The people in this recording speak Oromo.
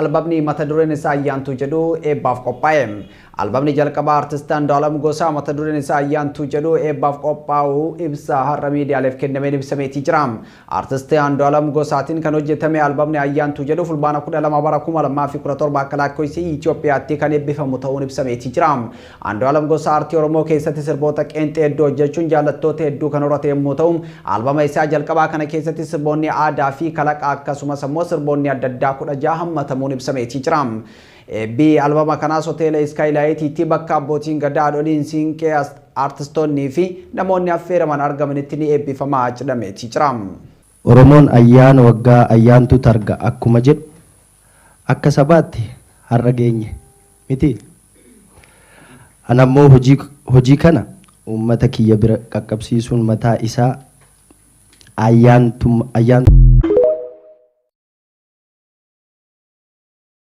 albamni mata dureen isaa ayyaantuu jedhu eebbaaf qophaa'e. Albamni jalqabaa artist Andu'aalam Gosaa mata dureen isaa ayyaantuu jedhu eebbaaf qophaa'u ibsa har'a miidiyaaleef kennameen ibsameetii jira. Artist Andu'aalam Gosaatiin kan hojjetame albamni ayyaantuu jedhu fulbaana 12 bara 2017 akka lakkoofsa Itoophiyaatti kan eebbifamu ta'uun ibsameetii jira. Andu'aalam Gosaa aartii Oromoo keessatti sirboota qeenxee hedduu hojjechuun jaallattoota hedduu kan horate yommuu ta'u, albama isaa jalqabaa kana keessatti sirboonni aadaa fi kalaqa akkasumas immoo sirboonni adda addaa 16 hammatamuun ibsameetii jira. Bi albama kanaas hoteela Skylight bakka abbootiin gadaa haadholiin siinqee artistoonnii fi namoonni affeeraman argamanitti ni eebbifamaa jedhameetii jira. Oromoon ayyaana waggaa ayyaantu targa akkuma jedhu akka sabaatti har'a geenye miti. Anammoo hojii kana uummata kiyya bira qaqqabsiisuun mataa isaa ayyaantu